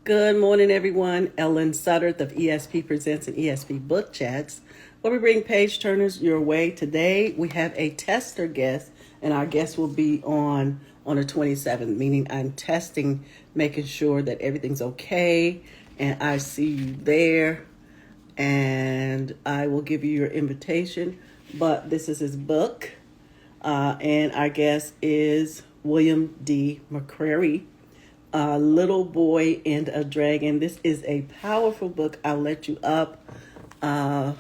Good morning, everyone. Ellen Sutterth of ESP Presents and ESP Book Chats, where we bring page turners your way. Today, we have a tester guest, and our guest will be on the 27th, meaning I'm testing, making sure that everything's okay, and I see you there, and I will give you your invitation. But this is his book, and our guest is William D McCreary, A Little Boy and a Dragon. This is a powerful book. I'll let you up. Uh,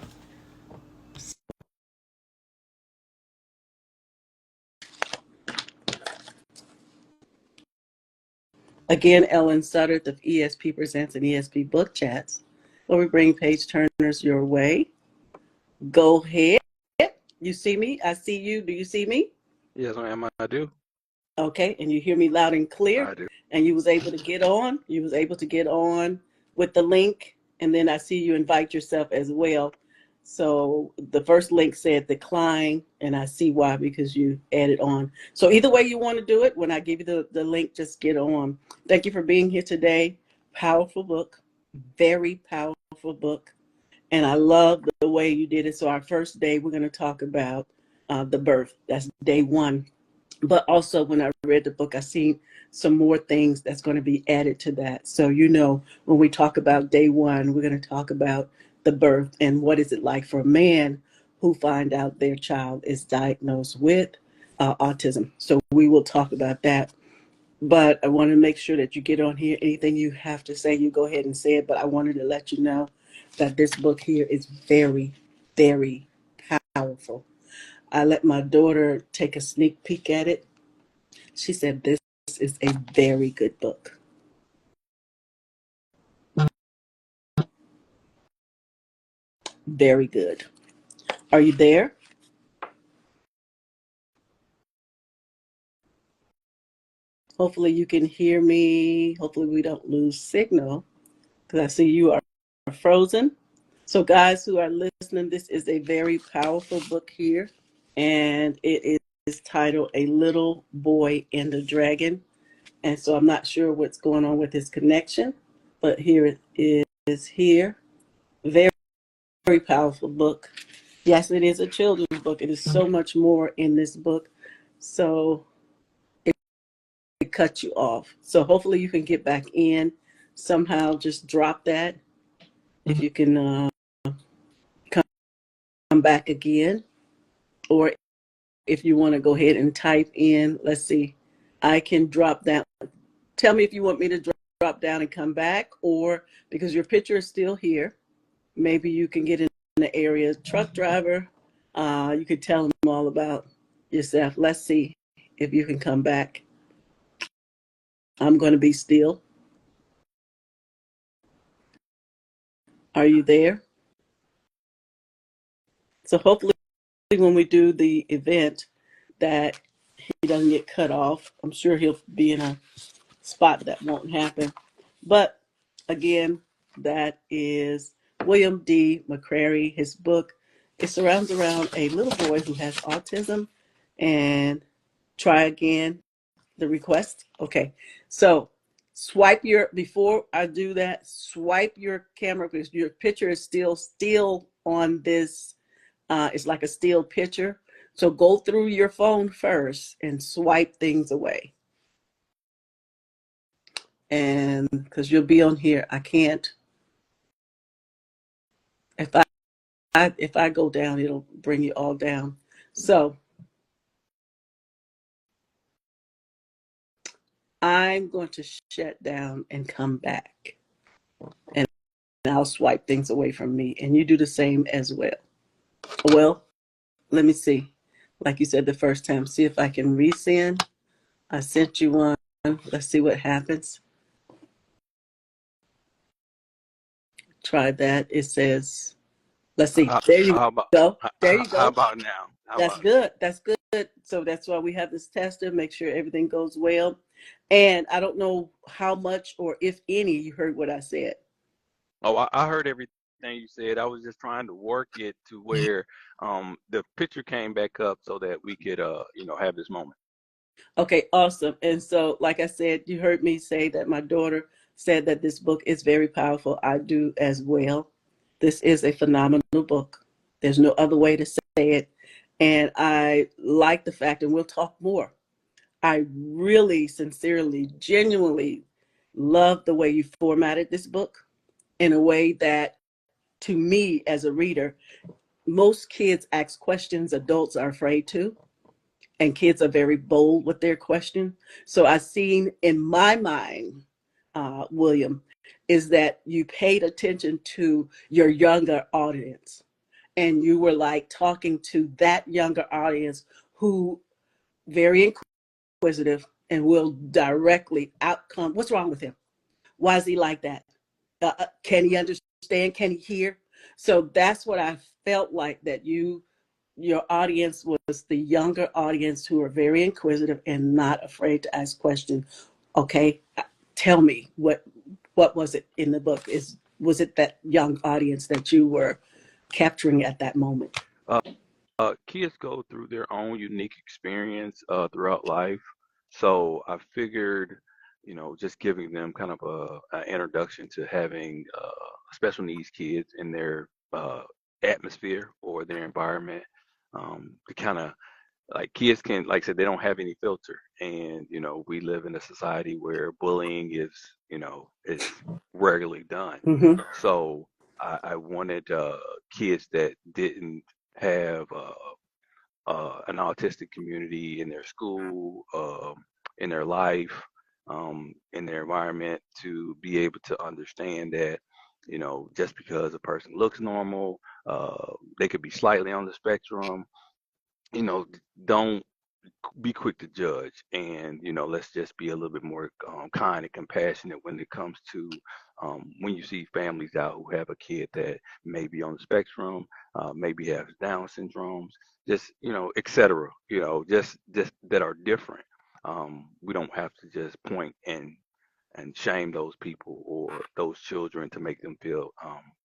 Again, Ellen Sutter of ESP Presents and ESP Book Chats, where we bring page turners your way. Go ahead. You see me? I see you. Do you see me? Yes, ma'am, I do. Okay, and you hear me loud and clear. I do. And you was able to get on. You was able to get on with the link, and then I see you invite yourself as well. So the first link said decline, and I see why, because you added on. So either way you want to do it, when I give you the link, just get on. Thank you for being here today. Powerful book, very powerful book. And I love the way you did it. So our first day, we're going to talk about the birth. That's day one. But also when I read the book, I seen some more things that's going to be added to that. So, when we talk about day one, we're going to talk about the birth and what is it like for a man who find out their child is diagnosed with autism. So we will talk about that. But I want to make sure that you get on here. Anything you have to say, you go ahead and say it. But I wanted to let you know that this book here is very, very powerful. I let my daughter take a sneak peek at it. She said, "This is a very good book." Very good. Are you there? Hopefully you can hear me. Hopefully we don't lose signal, because I see you are frozen. So guys who are listening, this is a very powerful book here, and it is titled A Little Boy and a Dragon. And so I'm not sure what's going on with his connection, but here it is here. Very, very powerful book. Yes, it is a children's book. It is so much more in this book. So it cut you off. So hopefully you can get back in somehow. Just drop that. If you can come back again, or if you want to go ahead and type in, let's see, I can drop down. Tell me if you want me to drop down and come back, or because your picture is still here, maybe you can get in the area. Truck driver, you could tell them all about yourself. Let's see if you can come back. I'm going to be still. Are you there? So hopefully when we do the event that he doesn't get cut off. I'm sure he'll be in a spot that won't happen. But again, that is William D. McCreary. His book, it surrounds around a little boy who has autism. And try again the request. Okay. So before I do that, swipe your camera, because your picture is still on this. It's like a still picture. So go through your phone first and swipe things away. And because you'll be on here, I can't. If I go down, it'll bring you all down. So I'm going to shut down and come back, and I'll swipe things away from me, and you do the same as well. Well, let me see. Like you said the first time, see if I can resend. I sent you one. Let's see what happens. Try that. It says, let's see. There you How about go. There you how go. about now? How That's about good. That's good. So that's why we have this tester, make sure everything goes well. And I don't know how much or if any you heard what I said. oh, I heard everything you said. I was just trying to work it to where the picture came back up so that we could have this moment. Okay, awesome. And so, like I said, you heard me say that my daughter said that this book is very powerful. I do as well. This is a phenomenal book. There's no other way to say it. And I like the fact, and we'll talk more. I really, sincerely, genuinely love the way you formatted this book in a way that, to me as a reader, most kids ask questions adults are afraid to, and kids are very bold with their question. So I seen in my mind, William, is that you paid attention to your younger audience, and you were like talking to that younger audience who very inquisitive and will directly outcome. What's wrong with him? Why is he like that? Can he understand? Can he hear? So that's what I felt like, that your audience was the younger audience who are very inquisitive and not afraid to ask questions. Okay, tell me what was it in the book? Was it that young audience that you were capturing at that moment? Kids go through their own unique experience throughout life. So I figured, just giving them kind of an introduction to having special needs kids in their atmosphere or their environment, to kind of, like, kids can, like I said, they don't have any filter. And, we live in a society where bullying is regularly done. Mm-hmm. So I wanted kids that didn't have an autistic community in their school, in their life, in their environment, to be able to understand that, just because a person looks normal, they could be slightly on the spectrum. Don't be quick to judge, and let's just be a little bit more kind and compassionate when it comes to when you see families out who have a kid that may be on the spectrum, maybe has Down syndromes, just etc. Just that are different. We don't have to just point and shame those people or those children to make them feel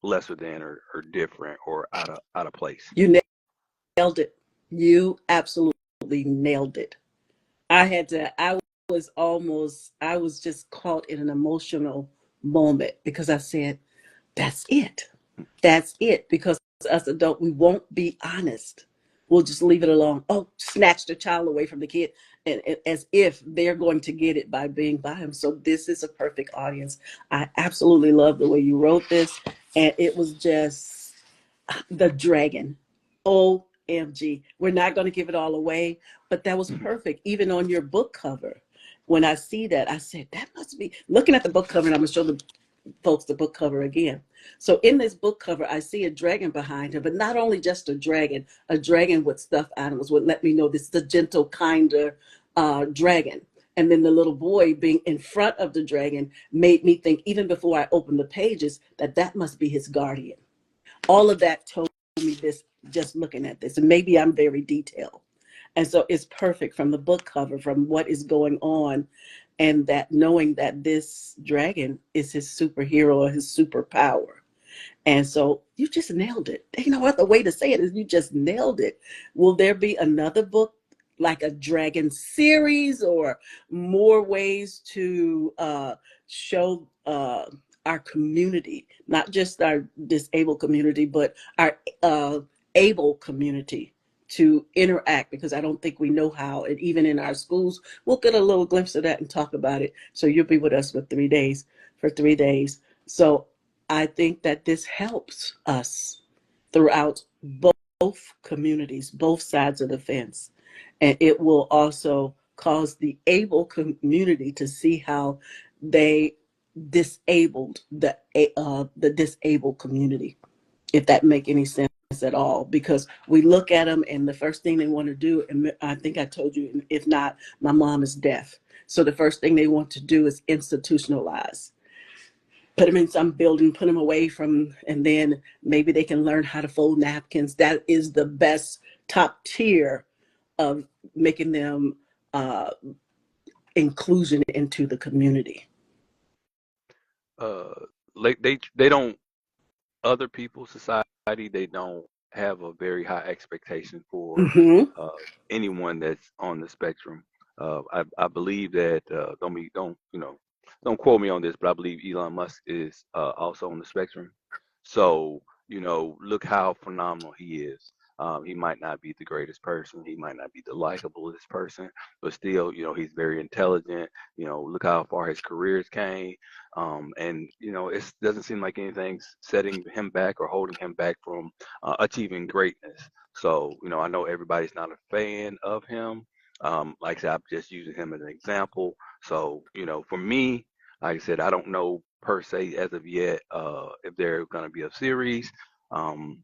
lesser than, or different, or out of place. You nailed it. You absolutely nailed it. I was just caught in an emotional moment because I said, that's it. That's it. Because us adults, we won't be honest. We'll just leave it alone. Oh, snatch the child away from the kid, and as if they're going to get it by being by him. So this is a perfect audience. I absolutely love the way you wrote this, and it was just the dragon. OMG. We're not going to give it all away, but that was perfect. Even on your book cover, when I see that, I said, that must be, looking at the book cover, and I'm going to show the folks the book cover again. So in this book cover, I see a dragon behind her, but not only just a dragon with stuffed animals would let me know this is a gentle, kinder dragon. And then the little boy being in front of the dragon made me think, even before I opened the pages, that that must be his guardian. All of that told me this, just looking at this, and maybe I'm very detailed. And so it's perfect from the book cover, from what is going on, and that knowing that this dragon is his superhero or his superpower. And so you just nailed it. You know what, the way to say it is, you just nailed it. Will there be another book, like a dragon series, or more ways to show our community, not just our disabled community, but our able community, to interact? Because I don't think we know how, and even in our schools, we'll get a little glimpse of that and talk about it. So you'll be with us for 3 days, So I think that this helps us throughout both communities, both sides of the fence. And it will also cause the able community to see how they disabled the disabled community, if that make any sense at all. Because we look at them, and the first thing they want to do, and I think I told you, if not, my mom is deaf. So the first thing they want to do is institutionalize, put them in some building, put them away from, and then maybe they can learn how to fold napkins. That is the best top tier of making them inclusion into the community. Like they don't, other people's society, they don't have a very high expectation for Mm-hmm. uh, anyone that's on the spectrum. I believe that don't don't quote me on this, but I believe Elon Musk is also on the spectrum. So, look how phenomenal he is. He might not be the greatest person. He might not be the likablest person, but still, he's very intelligent. Look how far his careers came. And, it doesn't seem like anything's setting him back or holding him back from achieving greatness. So, I know everybody's not a fan of him. Like I said, I'm just using him as an example. So, for me, like I said, I don't know per se as of yet if there's going to be a series. Um,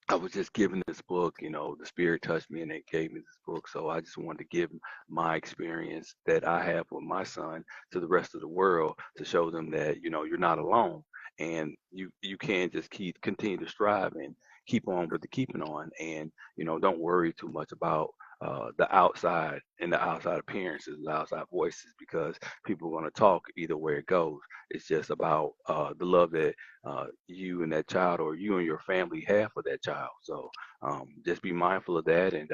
I was just given this book, the spirit touched me and it gave me this book. So I just wanted to give my experience that I have with my son to the rest of the world to show them that, you're not alone and you can just continue to strive and keep on with the keeping on and, don't worry too much about the outside and the outside appearances, the outside voices, because people are going to talk either way it goes. It's just about the love that you and that child or you and your family have for that child. So just be mindful of that and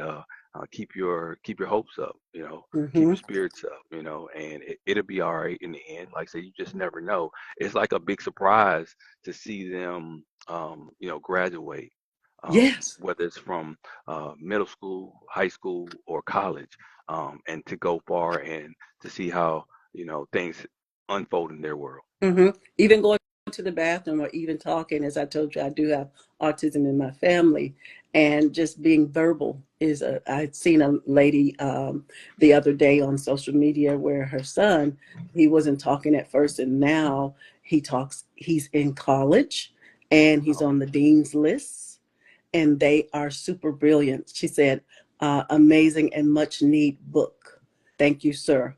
keep your hopes up, keep your Mm-hmm. spirits up, and it'll be all right in the end. Like I say, you just never know. It's like a big surprise to see them, graduate. Yes. Whether it's from middle school, high school, or college, and to go far and to see how things unfold in their world. Even going to the bathroom or even talking, as I told you, I do have autism in my family, and just being verbal is a. I'd seen a lady the other day on social media where her son, he wasn't talking at first, and now he talks. He's in college, and he's Oh, on the dean's lists, and they are super brilliant. She said, "Amazing and much need book. Thank you, sir."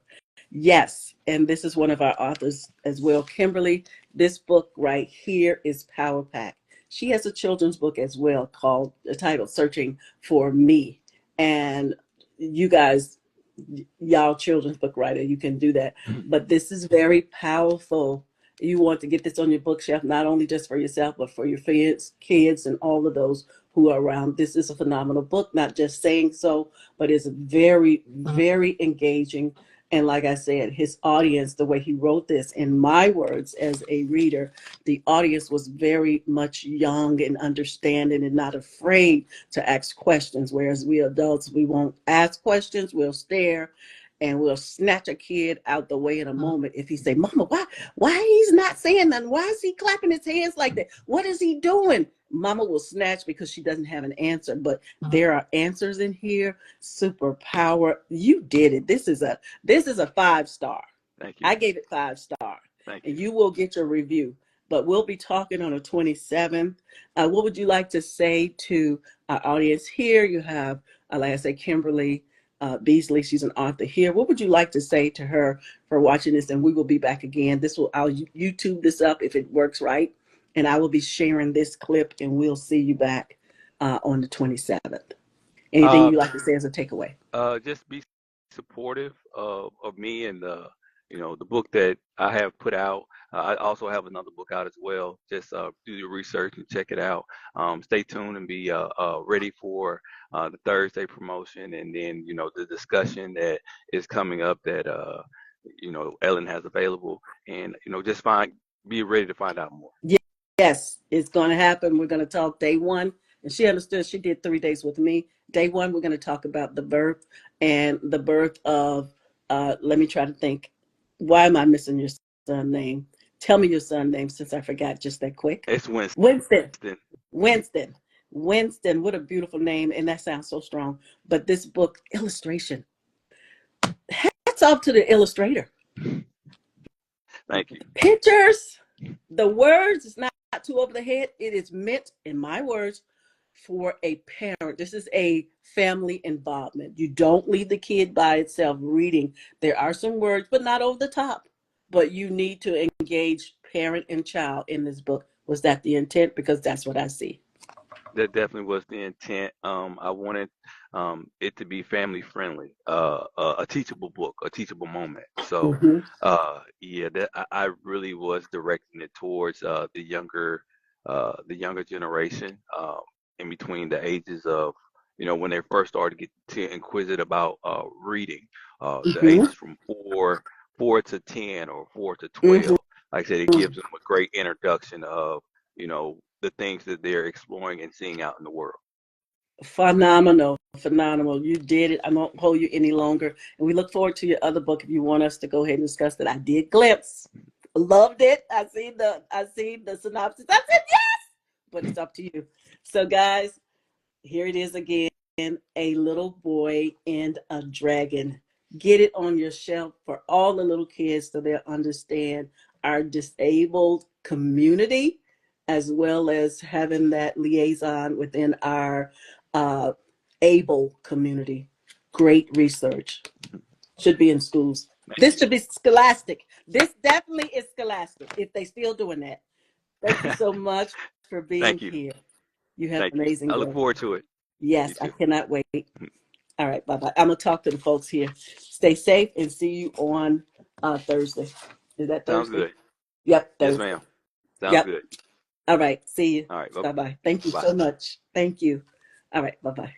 Yes, and this is one of our authors as well, Kimberly. This book right here is Power Pack. She has a children's book as well called the title Searching for Me. And you guys, y'all children's book writer, you can do that. But this is very powerful. You want to get this on your bookshelf, not only just for yourself, but for your kids, and all of those who are around. This is a phenomenal book, not just saying so, but it's very, very engaging. And like I said, his audience, the way he wrote this, in my words as a reader, the audience was very much young and understanding and not afraid to ask questions. Whereas we adults, we won't ask questions, we'll stare and we'll snatch a kid out the way in a moment if he say, "Mama, why he's not saying nothing? Why is he clapping his hands like that? What is he doing?" Mama will snatch because she doesn't have an answer. But there are answers in here. Superpower. You did it. This is a 5 star. thank you, I gave it 5 star, thank and you. you will get your review. But we'll be talking on the 27th. What would you like to say to our audience here? You have, like I said, Kimberly Beasley. She's an author here. What would you like to say to her for watching this? And we will be back again. I'll YouTube this up if it works right, and I will be sharing this clip, and we'll see you back on the 27th. Anything Uh, you like to say as a takeaway? just be supportive of me and the book that I have put out. I also have another book out as well. Just do your research and check it out. Stay tuned and be ready for the Thursday promotion, and then the discussion that is coming up that Ellen has available, and just be ready to find out more. Yes, it's going to happen. We're going to talk day one. And she understood. She did 3 days with me. Day one, we're going to talk about the birth and the birth of, let me try to think. Why am I missing your son name? Tell me your son name since I forgot just that quick. It's Winston. Winston. Winston. Winston. What a beautiful name. And that sounds so strong. But this book, illustration. Hats off to the illustrator. Thank you. Pictures. The words is not too over the head. It is meant, in my words, for a parent. This is a family involvement. You don't leave the kid by itself reading. There are some words, but not over the top. But you need to engage parent and child in this book. Was that the intent? Because that's what I see. That definitely was the intent. I wanted it to be family friendly, a teachable book, a teachable moment. So, Mm-hmm. yeah, that I really was directing it towards the younger generation, in between the ages of, when they first started to get inquisitive about reading, the Mm-hmm. ages from 4 to 10 or 4 to Mhm. 12. Like I said, it gives them a great introduction of, the things that they're exploring and seeing out in the world. Phenomenal, phenomenal. You did it. I won't hold you any longer. And we look forward to your other book if you want us to go ahead and discuss that. I did glimpse. Loved it. I seen the synopsis. I said yes, but it's up to you. So guys, here it is again, A Little Boy and a Dragon. Get it on your shelf for all the little kids so they'll understand our disabled community, as well as having that liaison within our uh, able community. Great research. Should be in schools. This should be scholastic. This definitely is scholastic if they still doing that. Thank you so much for being Thank you. here. You have Thank an you. amazing I look day. forward to it. You Yes, I too. cannot wait. All right, bye bye. I'm gonna talk to the folks here. Stay safe and see you on Thursday. Is that Sounds Thursday? good. Yep, Yes, Thursday. ma'am. Sounds Yep. good. All right. See you. All right. Bye bye. Thank you Bye. so much. Thank you. All right. Bye bye.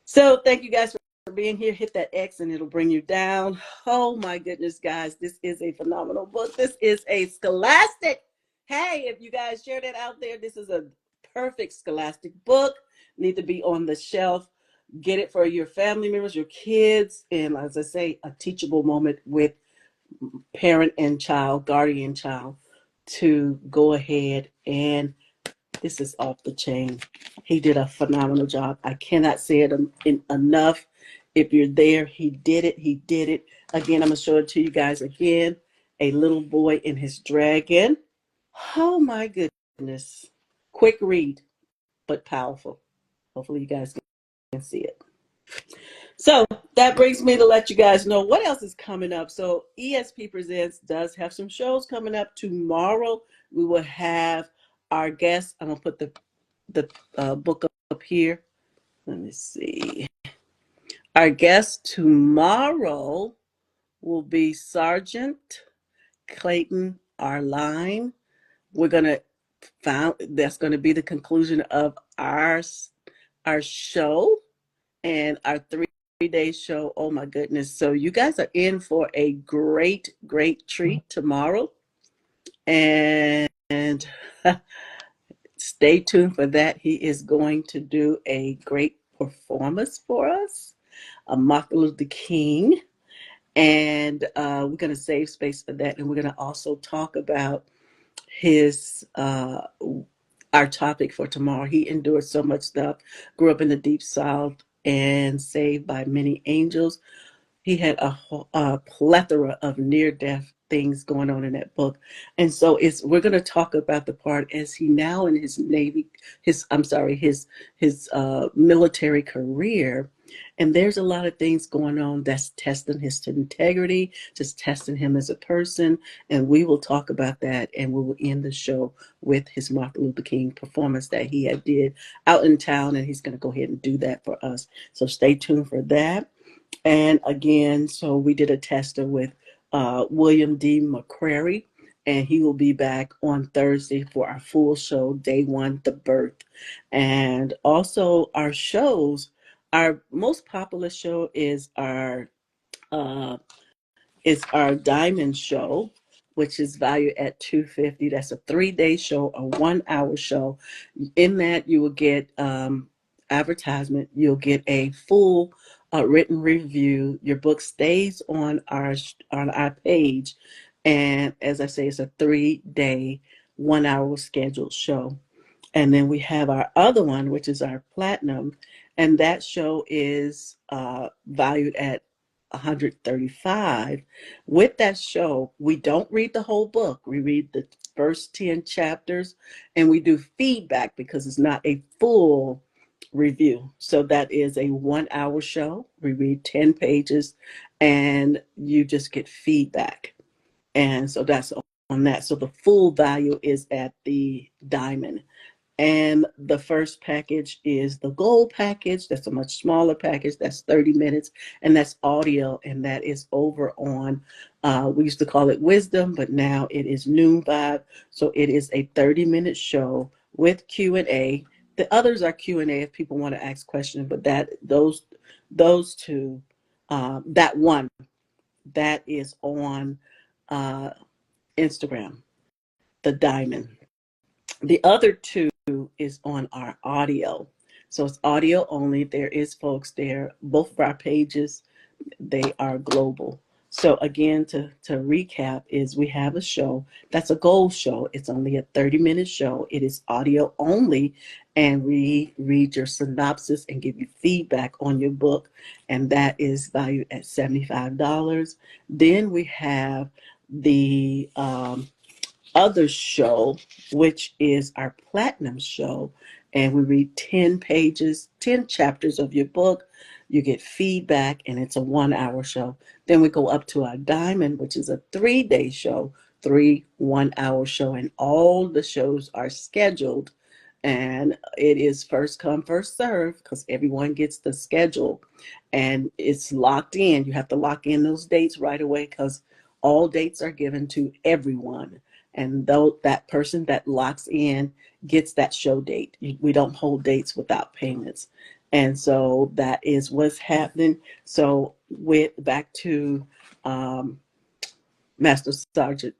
So thank you guys for being here. Hit that X and it'll bring you down. Oh my goodness, guys. This is a phenomenal book. This is a scholastic. Hey, if you guys share that out there, this is a perfect scholastic book. Need to be on the shelf. Get it for your family members, your kids, and as I say, a teachable moment with parent and child, guardian child, to go ahead and this is off the chain. He did a phenomenal job. I cannot say it enough. If you're there, he did it. He did it. Again, I'm going to show it to you guys again. A Little Boy and His Dragon. Oh my goodness. Quick read, but powerful. Hopefully you guys can see it. So that brings me to let you guys know what else is coming up. So ESP Presents does have some shows coming up tomorrow. We will have our guest. I'm gonna put the book up here. Let me see. Our guest tomorrow will be Sergeant Clayton Arline. We're gonna found that's gonna be the conclusion of our show and our 3 day show. Oh my goodness. So you guys are in for a great, great treat tomorrow. And stay tuned for that. He is going to do a great performance for us, a Martin Luther King. And we're going to save space for that. And we're going to also talk about his our topic for tomorrow. He endured so much stuff, grew up in the deep south and saved by many angels. He had a plethora of near-death things going on in that book, and so we're going to talk about the part as he now in his Navy, his military career, and there's a lot of things going on that's testing his integrity, just testing him as a person, and we will talk about that, and we will end the show with his Martin Luther King performance that he had did out in town, and he's going to go ahead and do that for us. So stay tuned for that. And again, so we did a tester with William D McCreary, and he will be back on Thursday for our full show, day one, the birth. And also our shows, our most popular show uh, is our Diamond Show, which is valued at $250. That's a 3 day show, a 1 hour show. In that, you will get advertisement. You'll get a full written review. Your book stays on our page, and as I say, it's a 3 day, 1 hour scheduled show. And then we have our other one, which is our platinum, and that show is valued at 135. With that show, we don't read the whole book. We read the first 10 chapters and we do feedback because it's not a full review. So that is a 1 hour show. We read 10 pages and you just get feedback. And so that's on that. So the full value is at the diamond. And the first package is the gold package. That's a much smaller package. That's 30 minutes. And that's audio. And that is over on, we used to call it Wisdom, but now it is Noon Vibe. So it is a 30-minute show with Q&A. The others are Q&A if people want to ask questions, but those two, that one That is on uh, Instagram, the diamond. The other two is on our audio. So it's audio only. There is folks there. Both of our pages, they are global. So again, to recap, is we have a show that's a gold show. It's only a 30-minute show. It is audio only, and we read your synopsis and give you feedback on your book, and that is valued at $75. Then we have the other show, which is our platinum show, and we read 10 pages, 10 chapters of your book. You get feedback, and it's a 1 hour show. Then we go up to our diamond, which is a 3-day show, 3 1 hour show, and all the shows are scheduled. And it is first come, first serve, because everyone gets the schedule, and it's locked in. You have to lock in those dates right away, because all dates are given to everyone. And though that person that locks in gets that show date, we don't hold dates without payments. And so that is what's happening. So with back to Master Sergeant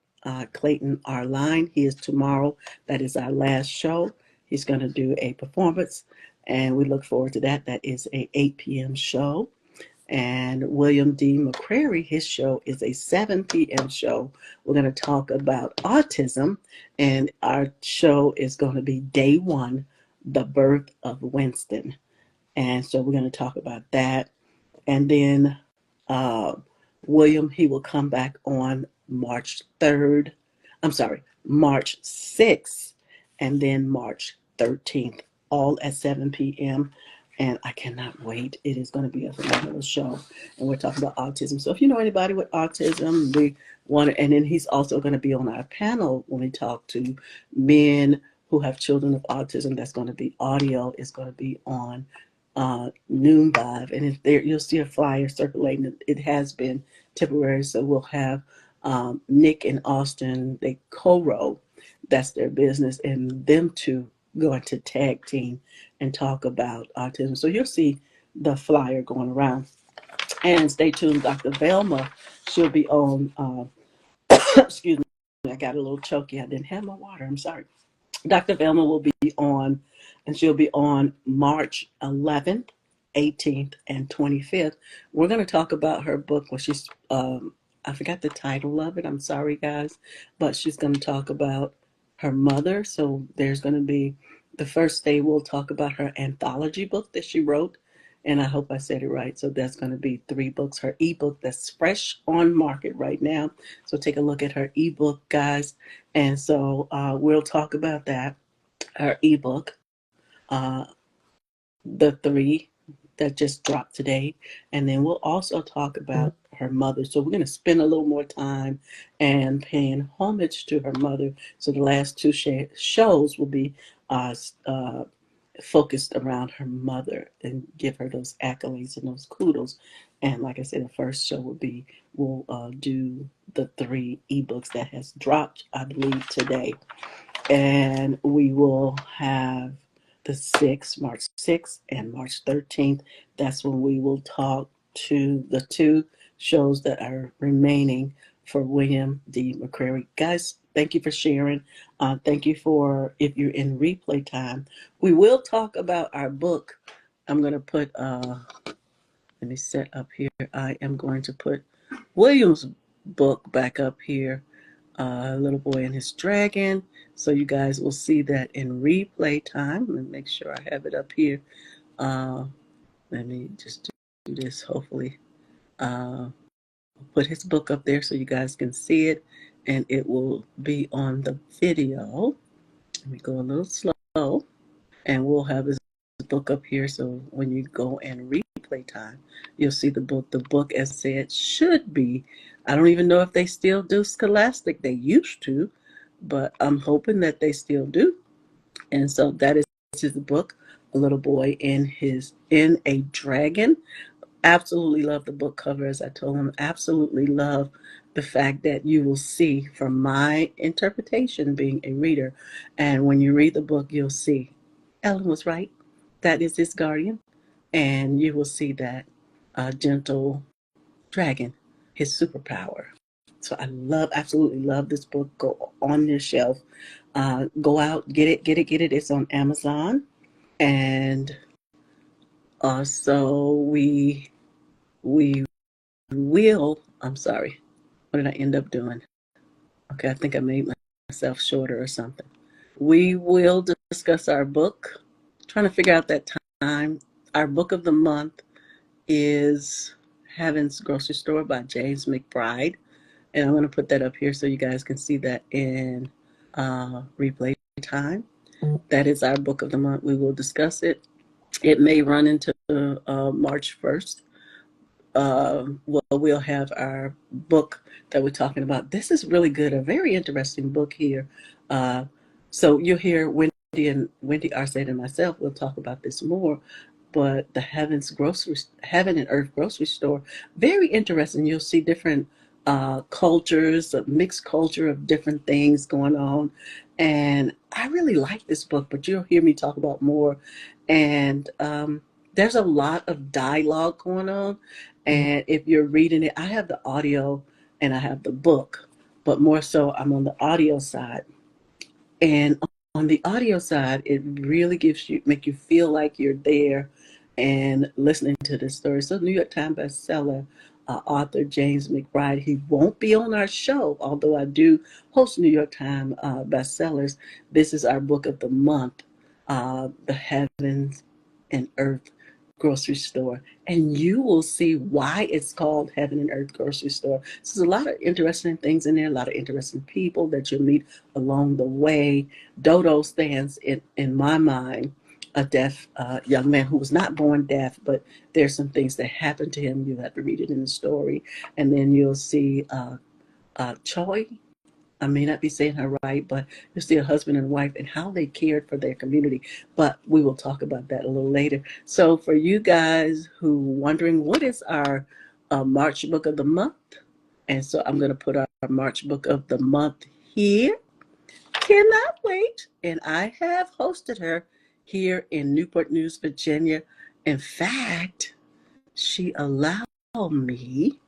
Clayton Arline, he is tomorrow. That is our last show. He's going to do a performance, and we look forward to that. That is a 8 p.m. show. And William D McCreary, his show is a 7 p.m. show. We're going to talk about autism, and our show is going to be day 1, the birth of Winston. And so we're going to talk about that. And then uh, William, he will come back on March 3rd. I'm sorry, March 6th, and then March 13th, all at 7 p.m. And I cannot wait. It is going to be a phenomenal show. And we're talking about autism. So if you know anybody with autism, we want to, and then he's also going to be on our panel when we talk to men who have children of autism. That's going to be audio. It's going to be on noon live. And if there, you'll see a flyer circulating. It has been temporary. So we'll have Nick and Austin, they co-row. That's their business. And them two going to tag team and talk about autism. So you'll see the flyer going around. And stay tuned, Dr. Velma. She'll be on, excuse me, I got a little choky. I didn't have my water. I'm sorry. Dr. Velma will be on, and she'll be on March 11th, 18th, and 25th. We're going to talk about her book. Well, she's, I forgot the title of it. I'm sorry, guys. But she's going to talk about her mother. So there's going to be, the first day we'll talk about her anthology book that she wrote. And I hope I said it right. So that's going to be 3 books. Her ebook that's fresh on market right now. So take a look at her ebook, guys. And so we'll talk about that, her ebook, uh, the 3 that just dropped today. And then we'll also talk about her mother. So we're going to spend a little more time and paying homage to her mother. So the last 2 shows will be focused around her mother and give her those accolades and those kudos. And like I said, the first show will be, we'll do the 3 ebooks that has dropped, I believe, today. And we will have the 6th, March 6th and March 13th. That's when we will talk to the 2 shows that are remaining for William D. McCreary. Guys, thank you for sharing. Thank you for, if you're in replay time. We will talk about our book. I'm going to put, let me set up here. I am going to put William's book back up here, Little Boy and His Dragon. So you guys will see that in replay time. Let me make sure I have it up here. Let me just do this, hopefully. Put his book up there so you guys can see it, and it will be on the video. Let me go a little slow, and we'll have his book up here, so when you go and replay time, you'll see the book. The book, as I said, should be, I don't even know if they still do Scholastic. They used to, but I'm hoping that they still do. And so that is his book, A Little Boy in a Dragon. Absolutely love the book cover, as I told him. Absolutely love the fact that you will see, from my interpretation, being a reader, and when you read the book, you'll see Ellen was right. That is his guardian, and you will see that gentle dragon his superpower. So I absolutely love this book. Go on your shelf. Go out, get it. It's on Amazon. And so we will, I'm sorry, what did I end up doing? Okay, I think I made myself shorter or something. We will discuss our book. Trying to figure out that time. Our book of the month is Heaven's Grocery Store by James McBride. And I'm going to put that up here so you guys can see that in replay time. That is our book of the month. We will discuss it. It may run into March 1st. We'll have our book that we're talking about. This is really good, a very interesting book here. So you'll hear Wendy Arcette and myself. We'll talk about this more. But the Heaven and Earth grocery store, very interesting. You'll see different cultures, a mixed culture of different things going on. And I really like this book, but you'll hear me talk about more. And there's a lot of dialogue going on. And if you're reading it, I have the audio and I have the book, but more so I'm on the audio side. And on the audio side, it really make you feel like you're there and listening to this story. So New York Times bestseller author James McBride, he won't be on our show, although I do host New York Times bestsellers. This is our book of the month, The Heavens and Earth Grocery Store. And you will see why it's called Heaven and Earth Grocery Store. So there's a lot of interesting things in there, a lot of interesting people that you'll meet along the way. Dodo stands in my mind a deaf young man who was not born deaf, but there's some things that happened to him. You have to read it in the story. And then you'll see Choi. I may not be saying her right, but you'll see a husband and wife and how they cared for their community. But we will talk about that a little later. So for you guys who wondering, what is our March book of the month? And so I'm going to put our March book of the month here. Cannot wait. And I have hosted her here in Newport News, Virginia. In fact, she allowed me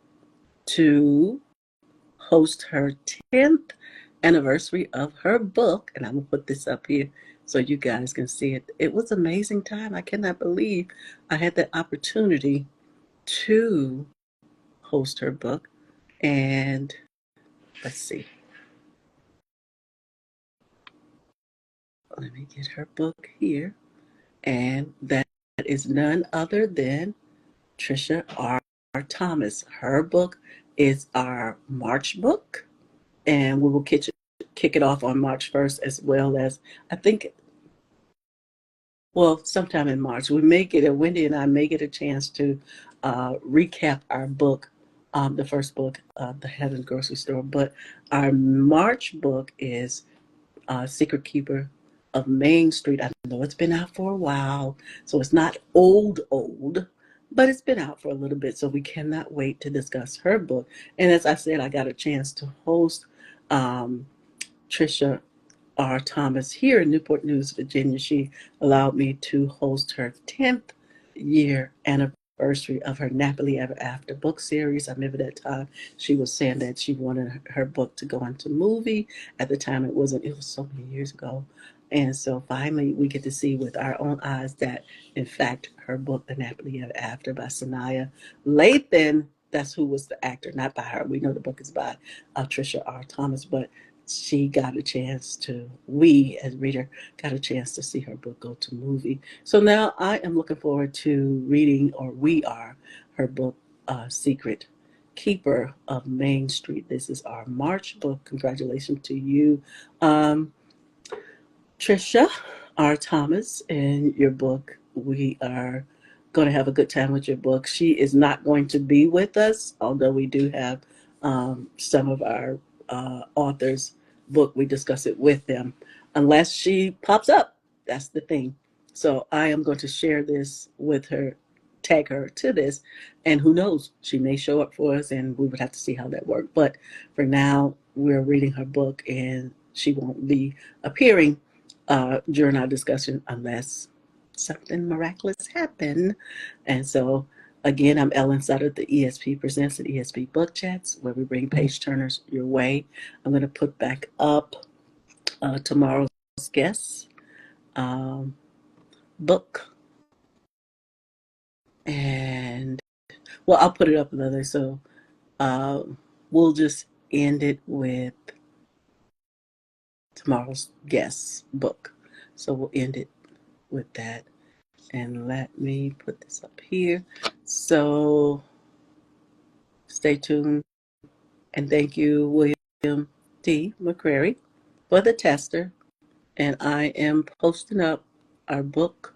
to host her 10th anniversary of her book. And I'm going to put this up here so you guys can see it. It was an amazing time. I cannot believe I had that opportunity to host her book. And let's see. Let me get her book here. And that is none other than Trisha R. Thomas. Her book is our March book. And we will kick it off on March 1st, as well as, I think, well, sometime in March. Wendy and I may get a chance to recap our book, the first book, The Heaven Grocery Store. But our March book is Secret Keeper of Main Street. I know it's been out for a while, so it's not old, but it's been out for a little bit, so we cannot wait to discuss her book. And as I said, I got a chance to host Trisha R. Thomas here in Newport News, Virginia. She allowed me to host her 10th year anniversary of her Nappily Ever After book series. I remember that time she was saying that she wanted her book to go into movie. At the time it was so many years ago. And so finally we get to see with our own eyes that, in fact, her book, The Nappily Ever After by Sanaya Lathan, that's who was the actor, not by her. We know the book is by Trisha R. Thomas, but she got a chance to, we as reader got a chance to see her book go to movie. So now I am looking forward to reading, or we are, her book, Secret Keeper of Main Street. This is our March book. Congratulations to you, Trisha R. Thomas, and your book. We are going to have a good time with your book. She is not going to be with us, although we do have some of our authors' book. We discuss it with them, unless she pops up. That's the thing. So I am going to share this with her, tag her to this, and who knows, she may show up for us, and we would have to see how that worked. But for now, we're reading her book, and she won't be appearing during our discussion unless something miraculous happen. And so Again, I'm Ellen Sutter, the ESP Presents and ESP Book Chats, where we bring page turners your way. I'm going to put back up tomorrow's guest book. And, well, I'll put it up another. So we'll just end it with tomorrow's guest book. So we'll end it with that. And let me put this up here. So stay tuned. And thank you, William D McCreary, for the tester. And I am posting up our book,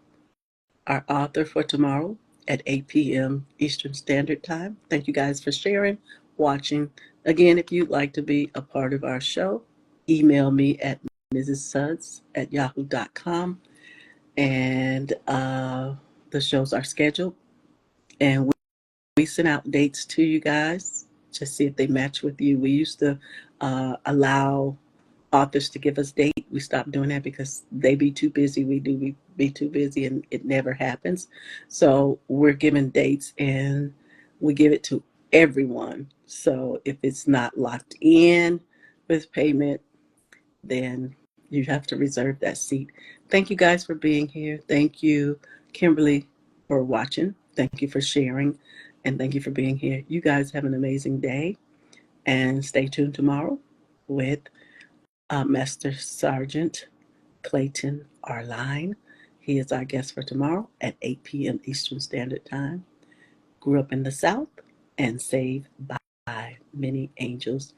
our author for tomorrow at 8 p.m. Eastern Standard Time. Thank you guys for sharing, watching. Again, if you'd like to be a part of our show, email me at mrssuds@yahoo.com. And the shows are scheduled. And we send out dates to you guys. Just see if they match with you. We used to allow authors to give us date. We stopped doing that because they be too busy. We be too busy, and it never happens. So we're giving dates, and we give it to everyone. So if it's not locked in with payment, then you have to reserve that seat. Thank you guys for being here. Thank you, Kimberly, for watching. Thank you for sharing. And thank you for being here. You guys have an amazing day. And stay tuned tomorrow with Master Sergeant Clayton Arline. He is our guest for tomorrow at 8 p.m. Eastern Standard Time. Grew up in the South and saved by many angels.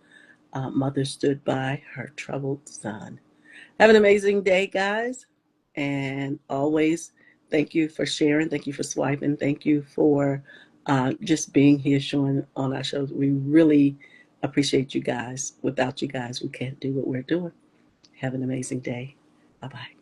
Mother stood by her troubled son. Have an amazing day, guys. And always, thank you for sharing. Thank you for swiping. Thank you for just being here, showing on our shows. We really appreciate you guys. Without you guys, we can't do what we're doing. Have an amazing day. Bye-bye.